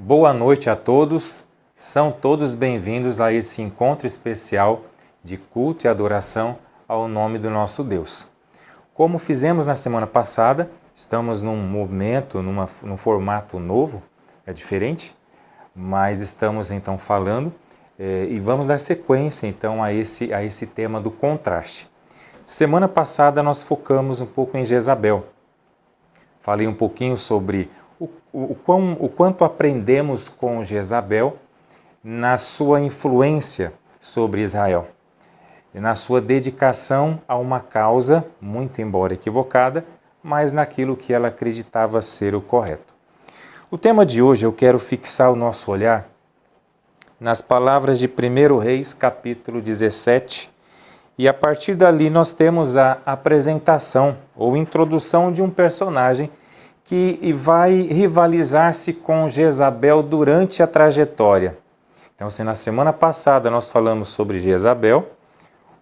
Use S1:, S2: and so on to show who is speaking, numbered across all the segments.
S1: Boa noite a todos, são todos bem-vindos a esse encontro especial de culto e adoração ao nome do nosso Deus. Como fizemos na semana passada, estamos num momento, num formato novo, é diferente, mas estamos então falando e vamos dar sequência então a esse tema do contraste. Semana passada nós focamos um pouco em Jezabel. Falei um pouquinho sobre o quanto aprendemos com Jezabel na sua influência sobre Israel e na sua dedicação a uma causa, muito embora equivocada, mas naquilo que ela acreditava ser o correto. O tema de hoje eu quero fixar o nosso olhar nas palavras de 1 Reis, capítulo 17, e a partir dali nós temos a apresentação ou introdução de um personagem que vai rivalizar-se com Jezabel durante a trajetória. Então, se na semana passada nós falamos sobre Jezabel,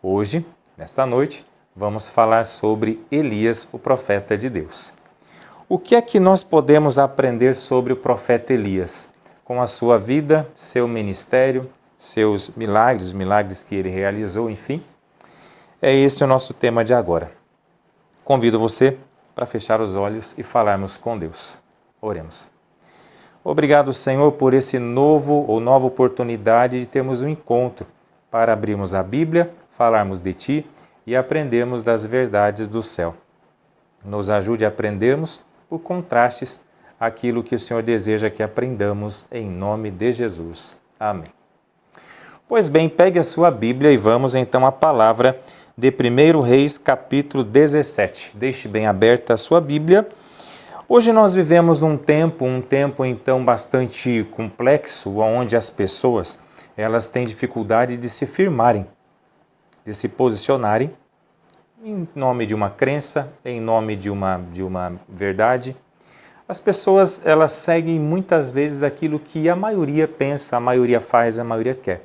S1: hoje, nesta noite, vamos falar sobre Elias, o profeta de Deus. O que é que nós podemos aprender sobre o profeta Elias? Com a sua vida, seu ministério, seus milagres, os milagres que ele realizou, enfim. É esse o nosso tema de agora. Convido você para fechar os olhos e falarmos com Deus. Oremos. Obrigado, Senhor, por esse nova oportunidade de termos um encontro para abrirmos a Bíblia, falarmos de Ti e aprendermos das verdades do céu. Nos ajude a aprendermos, por contrastes, aquilo que o Senhor deseja que aprendamos em nome de Jesus. Amém. Pois bem, pegue a sua Bíblia e vamos então à palavra de 1 Reis, capítulo 17. Deixe bem aberta a sua Bíblia. Hoje nós vivemos um tempo então bastante complexo, onde as pessoas elas têm dificuldade de se firmarem, de se posicionarem em nome de uma crença, em nome de uma verdade. As pessoas elas seguem muitas vezes aquilo que a maioria pensa, a maioria faz, a maioria quer.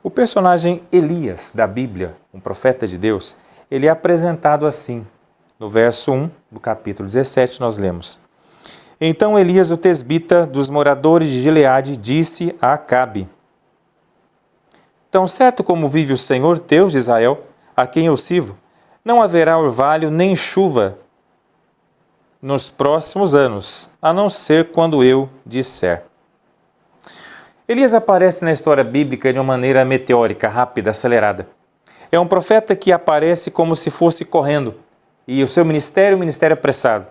S1: O personagem Elias da Bíblia, um profeta de Deus, ele é apresentado assim. No verso 1 do capítulo 17 nós lemos: Então Elias, o tesbita dos moradores de Gileade, disse a Acabe: Tão certo como vive o Senhor, Deus de Israel, a quem eu sirvo, não haverá orvalho nem chuva nos próximos anos, a não ser quando eu disser. Elias aparece na história bíblica de uma maneira meteórica, rápida, acelerada. É um profeta que aparece como se fosse correndo, e o seu ministério é um ministério apressado.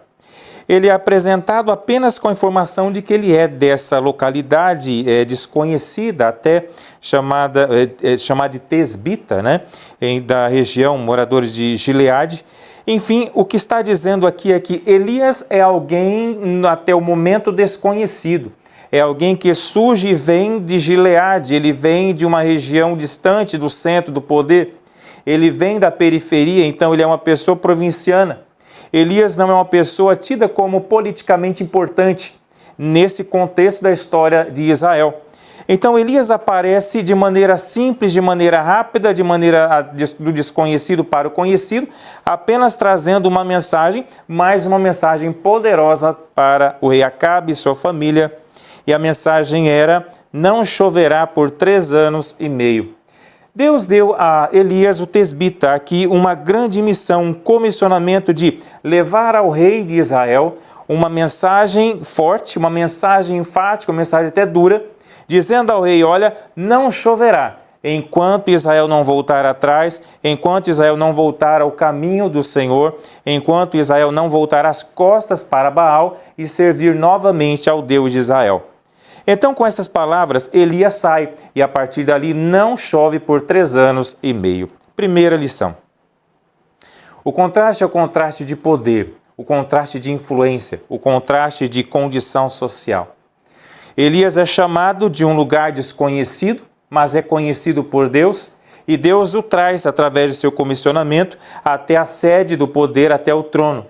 S1: Ele é apresentado apenas com a informação de que ele é dessa localidade desconhecida, até chamada de Tesbita, né? Da região, moradores de Gileade. Enfim, o que está dizendo aqui é que Elias é alguém até o momento desconhecido. É alguém que surge e vem de Gileade, ele vem de uma região distante do centro do poder, ele vem da periferia, então ele é uma pessoa provinciana. Elias não é uma pessoa tida como politicamente importante nesse contexto da história de Israel. Então Elias aparece de maneira simples, de maneira rápida, de maneira do desconhecido para o conhecido, apenas trazendo uma mensagem, mais uma mensagem poderosa para o rei Acabe e sua família. E a mensagem era: não choverá por 3 anos e meio. Deus deu a Elias, o tesbita, aqui uma grande missão, um comissionamento de levar ao rei de Israel uma mensagem forte, uma mensagem enfática, uma mensagem até dura, dizendo ao rei: olha, não choverá enquanto Israel não voltar atrás, enquanto Israel não voltar ao caminho do Senhor, enquanto Israel não voltar as costas para Baal e servir novamente ao Deus de Israel. Então, com essas palavras, Elias sai e a partir dali não chove por 3 anos e meio. Primeira lição. O contraste é o contraste de poder, o contraste de influência, o contraste de condição social. Elias é chamado de um lugar desconhecido, mas é conhecido por Deus, e Deus o traz, através do seu comissionamento, até a sede do poder, até o trono.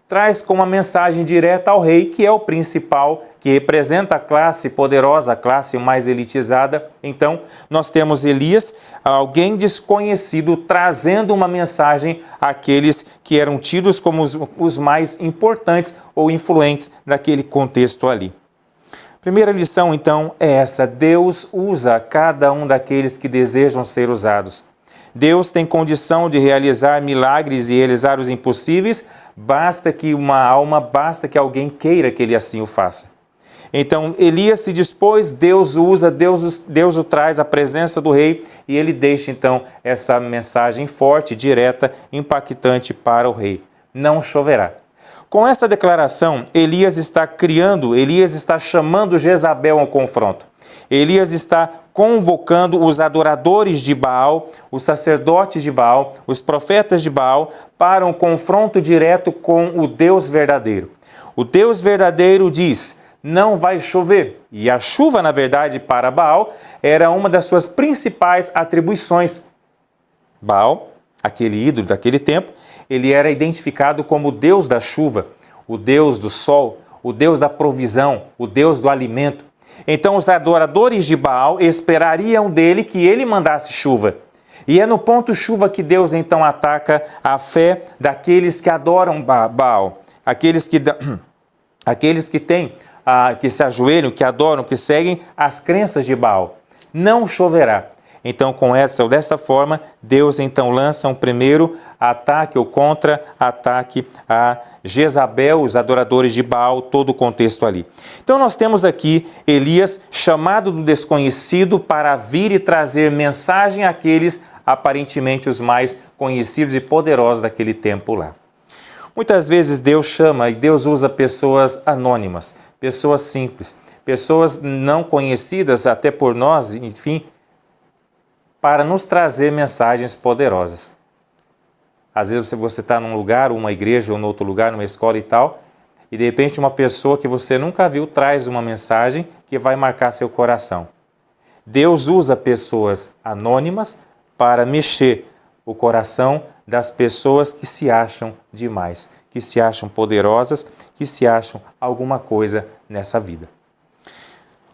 S1: Traz com uma mensagem direta ao rei, que é o principal, que representa a classe poderosa, a classe mais elitizada. Então, nós temos Elias, alguém desconhecido, trazendo uma mensagem àqueles que eram tidos como os mais importantes ou influentes daquele contexto ali. Primeira lição, então, é essa: Deus usa cada um daqueles que desejam ser usados. Deus tem condição de realizar milagres e realizar os impossíveis, basta que alguém queira que ele assim o faça. Então, Elias se dispôs, Deus o usa, Deus o traz à presença do rei e ele deixa, então, essa mensagem forte, direta, impactante para o rei: não choverá. Com essa declaração, Elias está chamando Jezabel ao confronto. Elias está convocando os adoradores de Baal, os sacerdotes de Baal, os profetas de Baal, para um confronto direto com o Deus verdadeiro. O Deus verdadeiro diz: não vai chover. E a chuva, na verdade, para Baal, era uma das suas principais atribuições. Baal, aquele ídolo daquele tempo, ele era identificado como o Deus da chuva, o Deus do sol, o Deus da provisão, o Deus do alimento. Então os adoradores de Baal esperariam dele que ele mandasse chuva. E é no ponto chuva que Deus então ataca a fé daqueles que adoram Baal, aqueles que se ajoelham, que adoram, que seguem as crenças de Baal. Não choverá. Então, dessa forma, Deus então lança um primeiro ataque ou contra-ataque a Jezabel, os adoradores de Baal, todo o contexto ali. Então, nós temos aqui Elias chamado do desconhecido para vir e trazer mensagem àqueles, aparentemente, os mais conhecidos e poderosos daquele tempo lá. Muitas vezes Deus chama e Deus usa pessoas anônimas, pessoas simples, pessoas não conhecidas até por nós, enfim, para nos trazer mensagens poderosas. Às vezes você está num lugar, uma igreja, ou em outro lugar, numa escola e tal, e de repente uma pessoa que você nunca viu traz uma mensagem que vai marcar seu coração. Deus usa pessoas anônimas para mexer o coração das pessoas que se acham demais, que se acham poderosas, que se acham alguma coisa nessa vida.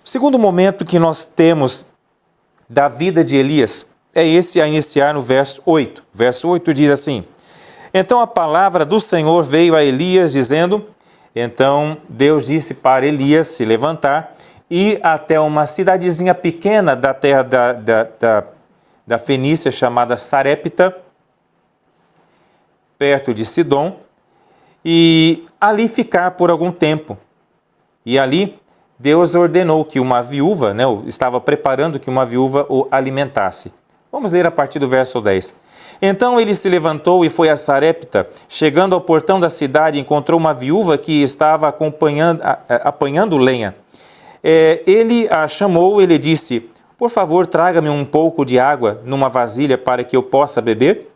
S1: O segundo momento que nós temos da vida de Elias é esse a iniciar no verso 8. Verso 8 diz assim: então a palavra do Senhor veio a Elias dizendo, então Deus disse para Elias se levantar e ir até uma cidadezinha pequena da terra da Fenícia chamada Sarepta, perto de Sidom, e ali ficar por algum tempo. E ali Deus ordenou que uma viúva, estava preparando que uma viúva o alimentasse. Vamos ler a partir do verso 10. Então ele se levantou e foi a Sarepta. Chegando ao portão da cidade, encontrou uma viúva que estava apanhando lenha. Ele a chamou e lhe disse: por favor, traga-me um pouco de água numa vasilha para que eu possa beber.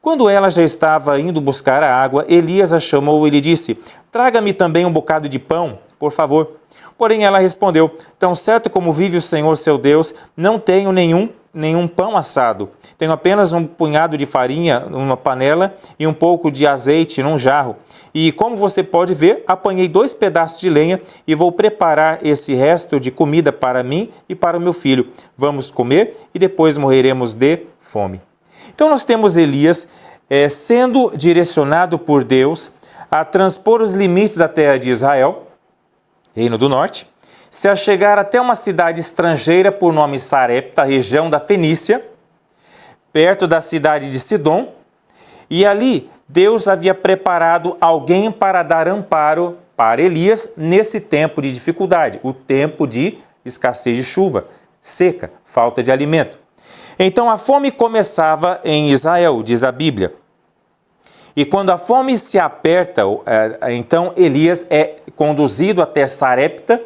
S1: Quando ela já estava indo buscar a água, Elias a chamou e lhe disse: traga-me também um bocado de pão, por favor. Porém ela respondeu: tão certo como vive o Senhor seu Deus, não tenho nenhum pão assado. Tenho apenas um punhado de farinha numa panela e um pouco de azeite num jarro. E como você pode ver, apanhei 2 pedaços de lenha e vou preparar esse resto de comida para mim e para o meu filho. Vamos comer e depois morreremos de fome. Então nós temos Elias sendo direcionado por Deus a transpor os limites da terra de Israel, Reino do Norte, se achegar até uma cidade estrangeira por nome Sarepta, região da Fenícia, perto da cidade de Sidom, e ali Deus havia preparado alguém para dar amparo para Elias nesse tempo de dificuldade, o tempo de escassez de chuva, seca, falta de alimento. Então a fome começava em Israel, diz a Bíblia. E quando a fome se aperta, então Elias é conduzido até Sarepta,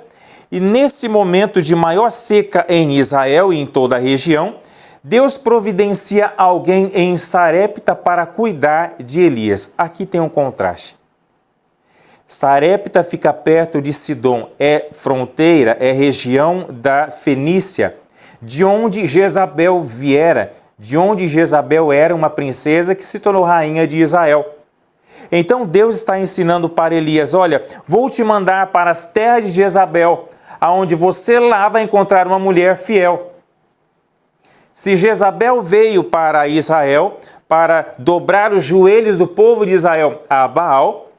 S1: e nesse momento de maior seca em Israel e em toda a região, Deus providencia alguém em Sarepta para cuidar de Elias. Aqui tem um contraste. Sarepta fica perto de Sidom, é fronteira, é região da Fenícia, de onde Jezabel viera, de onde Jezabel era uma princesa que se tornou rainha de Israel. Então Deus está ensinando para Elias: olha, vou te mandar para as terras de Jezabel, aonde você lá vai encontrar uma mulher fiel. Se Jezabel veio para Israel para dobrar os joelhos do povo de Israel a Baal,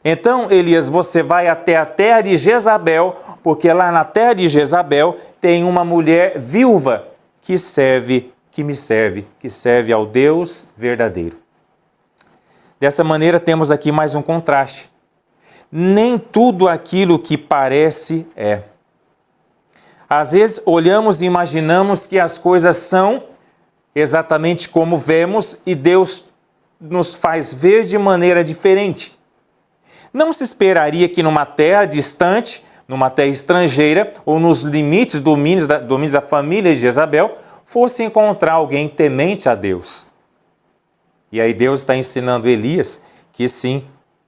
S1: então, Elias, você vai até a terra de Jezabel, porque lá na terra de Jezabel tem uma mulher viúva que me serve, que serve ao Deus verdadeiro. Dessa maneira temos aqui mais um contraste. Nem tudo aquilo que parece é. Às vezes olhamos e imaginamos que as coisas são exatamente como vemos e Deus nos faz ver de maneira diferente. Não se esperaria que numa terra distante, numa terra estrangeira ou nos limites domínios da família de Jezabel, fosse encontrar alguém temente a Deus. E aí Deus está ensinando Elias que sim,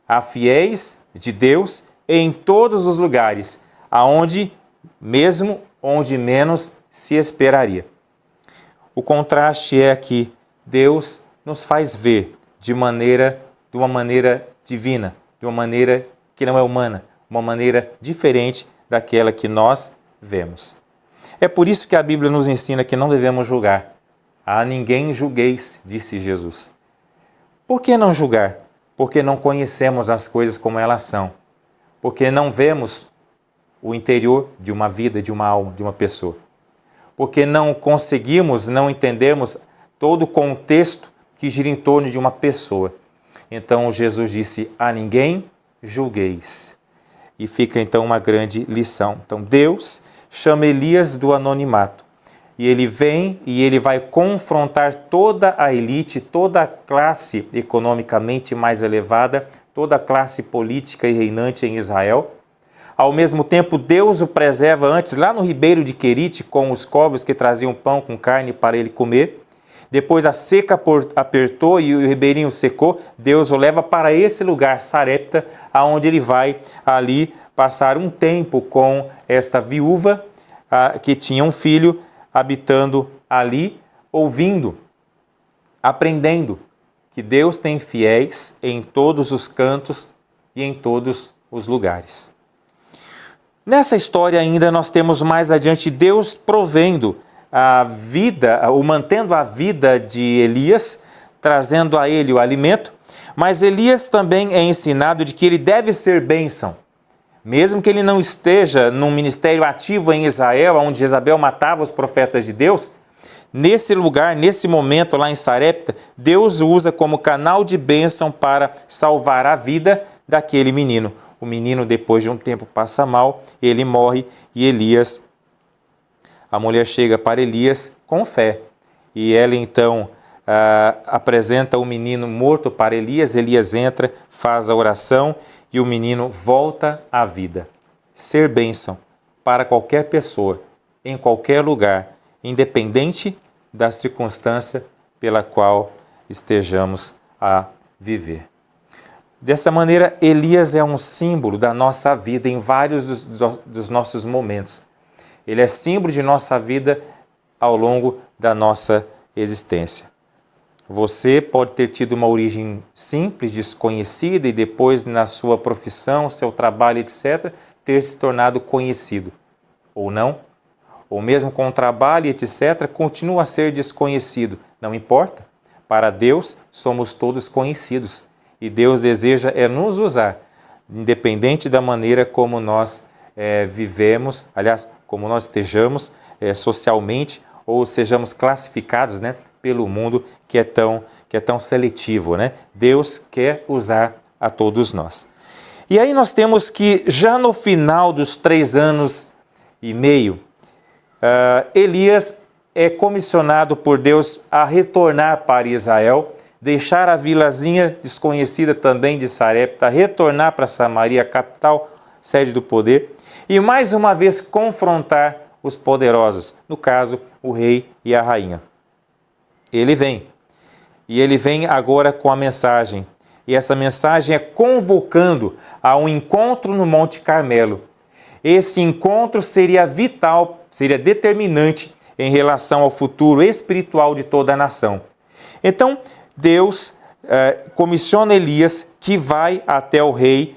S1: há fiéis de Deus em todos os lugares, mesmo onde menos se esperaria. O contraste é que Deus nos faz ver de uma maneira divina, de uma maneira que não é humana, uma maneira diferente daquela que nós vemos. É por isso que a Bíblia nos ensina que não devemos julgar. A ninguém julgueis, disse Jesus. Por que não julgar? Porque não conhecemos as coisas como elas são. Porque não vemos o interior de uma vida, de uma alma, de uma pessoa. Porque não entendemos todo o contexto que gira em torno de uma pessoa. Então Jesus disse, a ninguém julgueis. E fica então uma grande lição. Então Deus chama Elias do anonimato. E ele vem e ele vai confrontar toda a elite, toda a classe economicamente mais elevada, toda a classe política e reinante em Israel. Ao mesmo tempo, Deus o preserva antes, lá no ribeiro de Querite, com os corvos que traziam pão com carne para ele comer. Depois a seca apertou e o ribeirinho secou. Deus o leva para esse lugar, Sarepta, aonde ele vai ali passar um tempo com esta viúva que tinha um filho, habitando ali, ouvindo, aprendendo que Deus tem fiéis em todos os cantos e em todos os lugares. Nessa história ainda nós temos mais adiante Deus provendo a vida, ou mantendo a vida de Elias, trazendo a ele o alimento, mas Elias também é ensinado de que ele deve ser bênção. Mesmo que ele não esteja num ministério ativo em Israel, onde Jezabel matava os profetas de Deus, nesse lugar, nesse momento lá em Sarepta, Deus o usa como canal de bênção para salvar a vida daquele menino. O menino, depois de um tempo, passa mal, ele morre e a mulher chega para Elias com fé. E ela então apresenta o menino morto para Elias, Elias entra, faz a oração e o menino volta à vida. Ser bênção para qualquer pessoa, em qualquer lugar, independente da circunstância pela qual estejamos a viver. Dessa maneira, Elias é um símbolo da nossa vida em vários dos nossos momentos. Ele é símbolo de nossa vida ao longo da nossa existência. Você pode ter tido uma origem simples, desconhecida e depois na sua profissão, seu trabalho, etc., ter se tornado conhecido. Ou não. Ou mesmo com o trabalho, etc., continua a ser desconhecido. Não importa. Para Deus, somos todos conhecidos. E Deus deseja nos usar, independente da maneira como nós vivemos, aliás, como nós estejamos socialmente ou sejamos classificados, pelo mundo que é tão seletivo, Deus quer usar a todos nós. E aí nós temos que já no final dos 3 anos e meio, Elias é comissionado por Deus a retornar para Israel, deixar a vilazinha desconhecida também de Sarepta, retornar para Samaria, a capital, sede do poder, e mais uma vez confrontar os poderosos, no caso, o rei e a rainha. Ele vem, e ele vem agora com a mensagem, e essa mensagem é convocando a um encontro no Monte Carmelo. Esse encontro seria vital, seria determinante em relação ao futuro espiritual de toda a nação. Então, Deus comissiona Elias, que vai até o rei.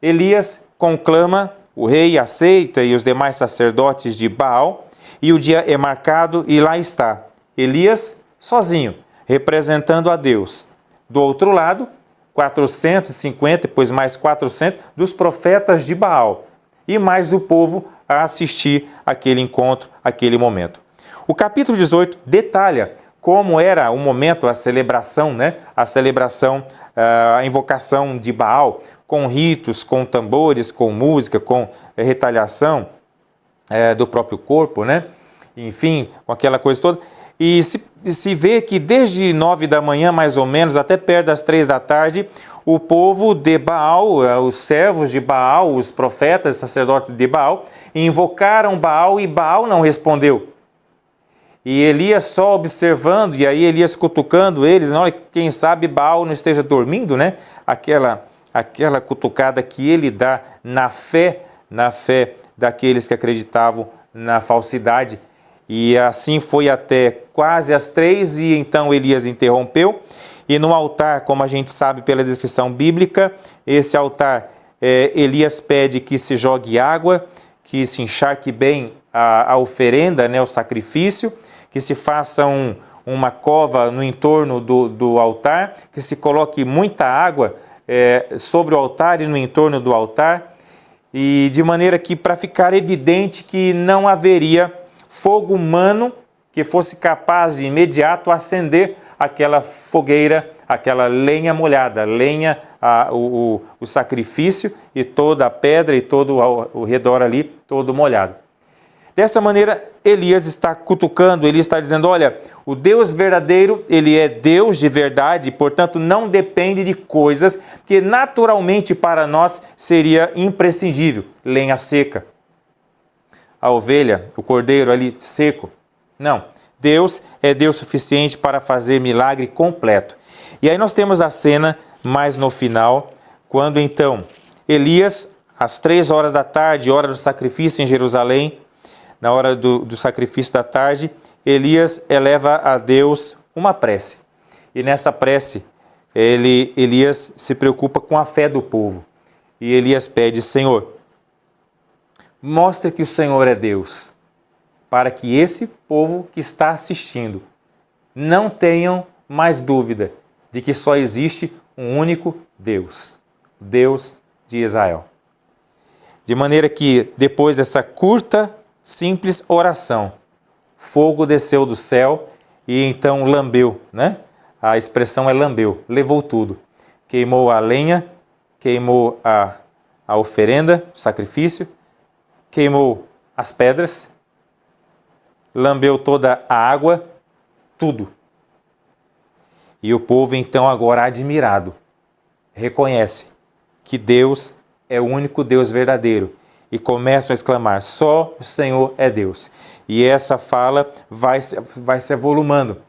S1: Elias conclama, o rei aceita e os demais sacerdotes de Baal, e o dia é marcado e lá está Elias sozinho, representando a Deus. Do outro lado, 450, depois mais 400 dos profetas de Baal. e mais o povo a assistir aquele encontro, aquele momento. O capítulo 18 detalha como era o momento, a celebração, né? A celebração, a invocação de Baal, com ritos, com tambores, com música, com retaliação do próprio corpo, né? Enfim, com aquela coisa toda. E se vê que desde 9 da manhã, mais ou menos, até perto das 3 da tarde, o povo de Baal, os servos de Baal, os profetas, sacerdotes de Baal, invocaram Baal e Baal não respondeu. E Elias só observando, e aí Elias cutucando eles, olha, quem sabe Baal não esteja dormindo, né? Aquela cutucada que ele dá na fé daqueles que acreditavam na falsidade. E assim foi até quase às 3, e então Elias interrompeu. E no altar, como a gente sabe pela descrição bíblica, esse altar, Elias pede que se jogue água, que se encharque bem a oferenda, né, o sacrifício, que se faça uma cova no entorno do altar, que se coloque muita água sobre o altar e no entorno do altar, e de maneira que, para ficar evidente que não haveria fogo humano que fosse capaz de imediato acender aquela fogueira, aquela lenha molhada, o sacrifício e toda a pedra e todo o redor ali, todo molhado. Dessa maneira, Elias está cutucando, ele está dizendo, olha, o Deus verdadeiro, ele é Deus de verdade, portanto não depende de coisas que naturalmente para nós seria imprescindível. Lenha seca, a ovelha, o cordeiro ali seco. Não, Deus é Deus suficiente para fazer milagre completo. E aí nós temos a cena mais no final, quando então Elias, às 3 horas da tarde, hora do sacrifício em Jerusalém, na hora do sacrifício da tarde, Elias eleva a Deus uma prece. E nessa prece, Elias se preocupa com a fé do povo. E Elias pede, Senhor, mostre que o Senhor é Deus, para que esse povo que está assistindo não tenham mais dúvida de que só existe um único Deus, Deus de Israel. De maneira que, depois dessa curta, simples oração, fogo desceu do céu e então lambeu, né? A expressão é lambeu, levou tudo. Queimou a lenha, queimou a oferenda, o sacrifício, queimou as pedras, lambeu toda a água, tudo. E o povo então agora admirado, reconhece que Deus é o único Deus verdadeiro. E começam a exclamar, só o Senhor é Deus. E essa fala vai se avolumando,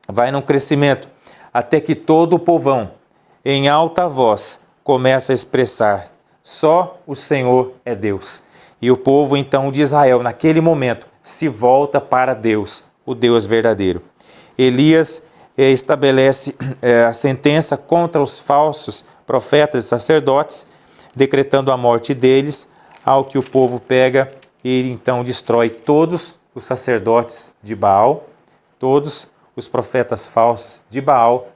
S1: vai num crescimento, até que todo o povão, em alta voz, começa a expressar, só o Senhor é Deus. E o povo então de Israel, naquele momento, se volta para Deus, o Deus verdadeiro. Elias estabelece a sentença contra os falsos profetas e sacerdotes, decretando a morte deles, ao que o povo pega e então destrói todos os sacerdotes de Baal, todos os profetas falsos de Baal,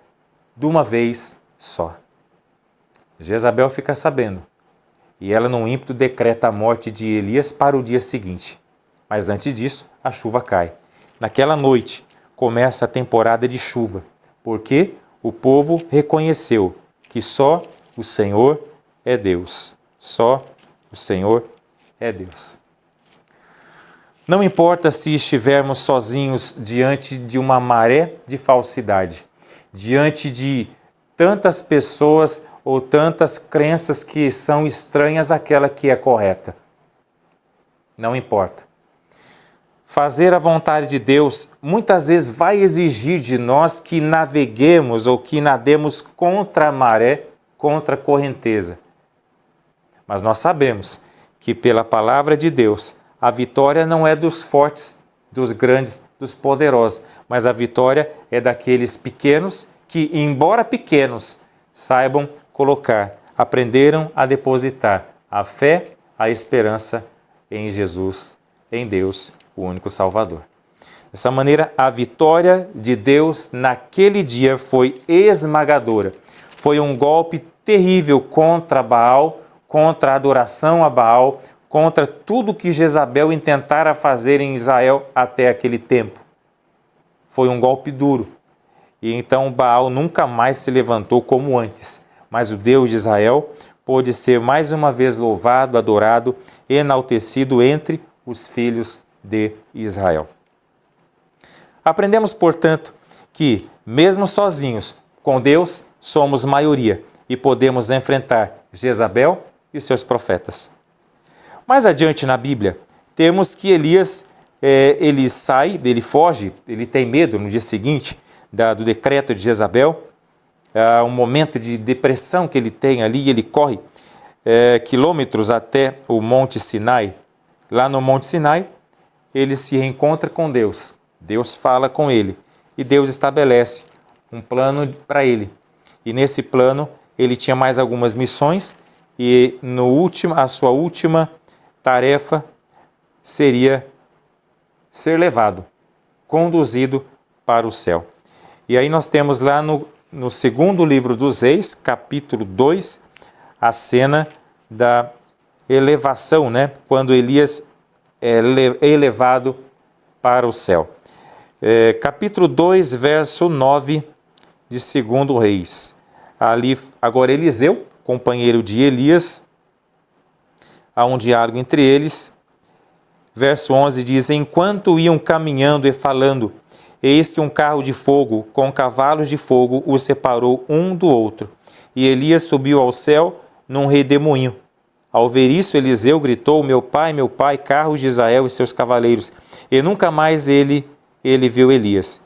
S1: de uma vez só. Jezabel fica sabendo, e ela num ímpeto decreta a morte de Elias para o dia seguinte. Mas antes disso, a chuva cai. Naquela noite, começa a temporada de chuva, porque o povo reconheceu que só o Senhor é Deus. Só o Senhor é Deus. Não importa se estivermos sozinhos diante de uma maré de falsidade, diante de tantas pessoas ou tantas crenças que são estranhas àquela que é correta. Não importa. Fazer a vontade de Deus muitas vezes vai exigir de nós que naveguemos ou que nademos contra a maré, contra a correnteza. Mas nós sabemos que pela palavra de Deus, a vitória não é dos fortes, dos grandes, dos poderosos, mas a vitória é daqueles pequenos que, embora pequenos, saibam colocar, aprenderam a depositar a fé, a esperança em Jesus, em Deus, o único Salvador. Dessa maneira, a vitória de Deus naquele dia foi esmagadora. Foi um golpe terrível contra Baal, contra a adoração a Baal, contra tudo que Jezabel intentara fazer em Israel até aquele tempo. Foi um golpe duro. E então Baal nunca mais se levantou como antes. Mas o Deus de Israel pôde ser mais uma vez louvado, adorado, enaltecido entre os filhos de Israel. Aprendemos, portanto, que, mesmo sozinhos, com Deus, somos maioria e podemos enfrentar Jezabel e os seus profetas. Mais adiante na Bíblia, temos que Elias, ele foge, ele tem medo no dia seguinte do decreto de Jezabel, um momento de depressão que ele tem ali, ele corre quilômetros até o Monte Sinai. Lá no Monte Sinai, ele se reencontra com Deus. Deus fala com ele e Deus estabelece um plano para ele. E nesse plano, ele tinha mais algumas missões e a sua última tarefa seria ser levado, conduzido para o céu. E aí nós temos lá no segundo livro dos Reis, capítulo 2, a cena da elevação, né? Quando Elias é elevado para o céu. Capítulo 2, verso 9 de 2 Reis. Ali, agora Eliseu, companheiro de Elias, há um diálogo entre eles. Verso 11 diz: enquanto iam caminhando e falando, eis que um carro de fogo com cavalos de fogo os separou um do outro. E Elias subiu ao céu num redemoinho. Ao ver isso, Eliseu gritou: meu pai, carros de Israel e seus cavaleiros. E nunca mais ele viu Elias.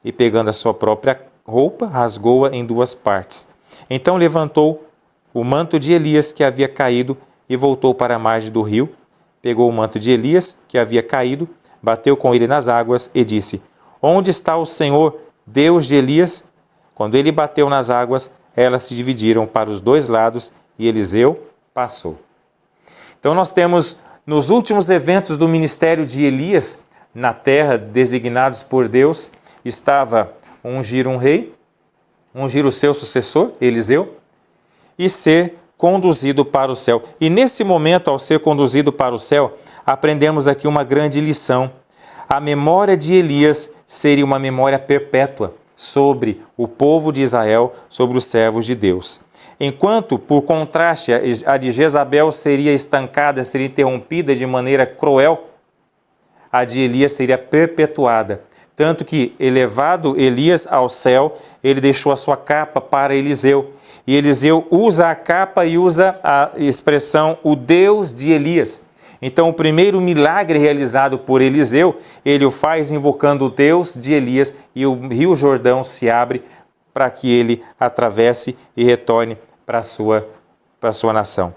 S1: E pegando a sua própria roupa, rasgou-a em duas partes. Então levantou o manto de Elias que havia caído e voltou para a margem do rio. Pegou o manto de Elias que havia caído, bateu com ele nas águas e disse: onde está o Senhor, Deus de Elias? Quando ele bateu nas águas, elas se dividiram para os dois lados e Eliseu passou. Então nós temos nos últimos eventos do ministério de Elias na terra, designados por Deus, estava ungir um rei, ungir o seu sucessor, Eliseu, e ser conduzido para o céu. E nesse momento, ao ser conduzido para o céu, aprendemos aqui uma grande lição. A memória de Elias seria uma memória perpétua sobre o povo de Israel, sobre os servos de Deus. Enquanto, por contraste, a de Jezabel seria estancada, seria interrompida de maneira cruel, a de Elias seria perpetuada. Tanto que, elevado Elias ao céu, ele deixou a sua capa para Eliseu. E Eliseu usa a capa e usa a expressão o Deus de Elias. Então, o primeiro milagre realizado por Eliseu, ele o faz invocando o Deus de Elias e o rio Jordão se abre para que ele atravesse e retorne para a sua nação.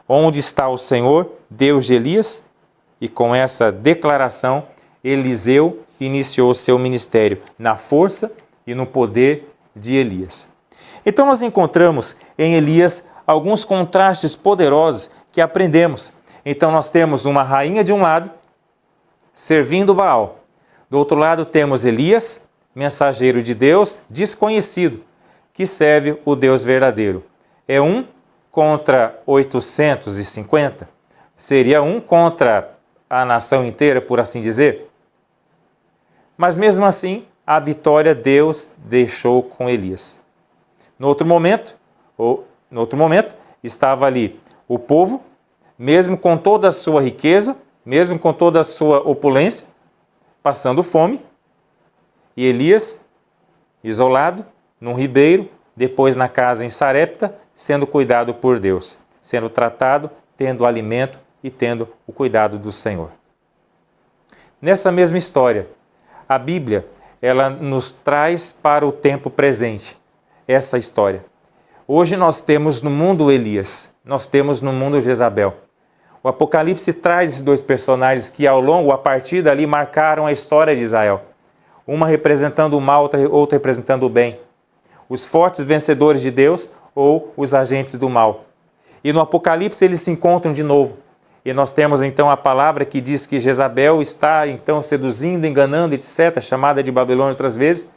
S1: Onde está o Senhor, Deus de Elias? E com essa declaração, Eliseu iniciou seu ministério na força e no poder de Elias. Então nós encontramos em Elias alguns contrastes poderosos que aprendemos. Então nós temos uma rainha de um lado, servindo Baal. Do outro lado temos Elias, mensageiro de Deus, desconhecido, que serve o Deus verdadeiro. É 1 contra 850? Seria 1 contra a nação inteira, por assim dizer? Mas mesmo assim, a vitória Deus deixou com Elias. No outro momento, estava ali o povo, mesmo com toda a sua riqueza, mesmo com toda a sua opulência, passando fome, e Elias, isolado, num ribeiro, depois na casa em Sarepta, sendo cuidado por Deus, sendo tratado, tendo alimento e tendo o cuidado do Senhor. Nessa mesma história, a Bíblia, ela nos traz para o tempo presente essa história. Hoje nós temos no mundo Elias, nós temos no mundo Jezabel. O Apocalipse traz esses dois personagens que a partir dali, marcaram a história de Israel. Uma representando o mal, outra representando o bem. Os fortes vencedores de Deus ou os agentes do mal. E no Apocalipse eles se encontram de novo. E nós temos então a palavra que diz que Jezabel está então seduzindo, enganando, etc., chamada de Babilônia outras vezes.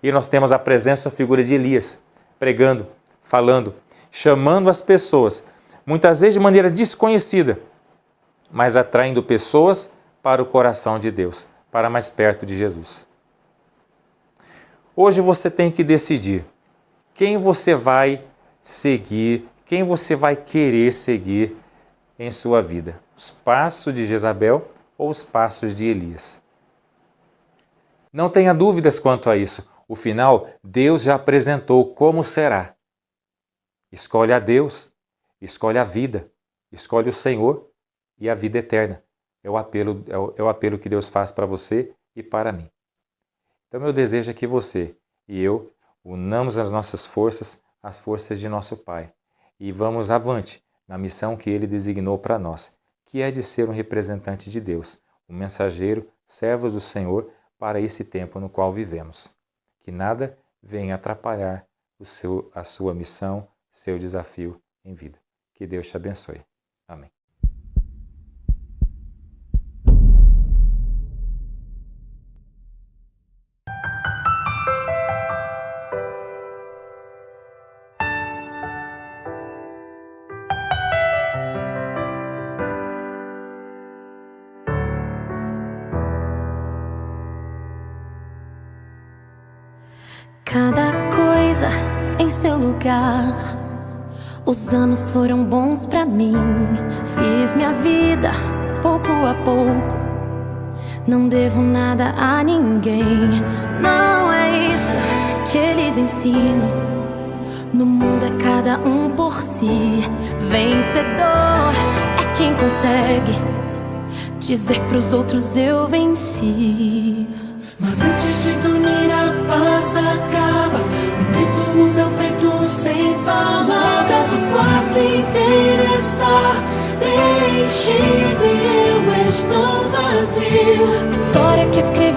S1: E nós temos a presença da figura de Elias, pregando, falando, chamando as pessoas muitas vezes de maneira desconhecida, mas atraindo pessoas para o coração de Deus, para mais perto de Jesus. Hoje você tem que decidir quem você vai seguir, quem você vai querer seguir em sua vida. Os passos de Jezabel ou os passos de Elias. Não tenha dúvidas quanto a isso. O final, Deus já apresentou como será. Escolhe a Deus, escolhe a vida, escolhe o Senhor e a vida eterna. É o apelo que Deus faz para você e para mim. Então, meu desejo é que você e eu unamos as nossas forças às forças de nosso Pai e vamos avante na missão que Ele designou para nós, que é de ser um representante de Deus, um mensageiro, servos do Senhor para esse tempo no qual vivemos. Que nada venha atrapalhar a sua missão, seu desafio em vida. Que Deus te abençoe. Amém.
S2: Cada coisa em seu lugar. Os anos foram bons pra mim. Fiz minha vida pouco a pouco. Não devo nada a ninguém. Não é isso que eles ensinam. No mundo é cada um por si. Vencedor é quem consegue dizer pros outros eu venci.
S3: Mas antes de dormir a paz acaba. Um grito no meu peito sem palavras. O quarto inteiro está preenchido e eu estou vazio.
S2: A história que escrevi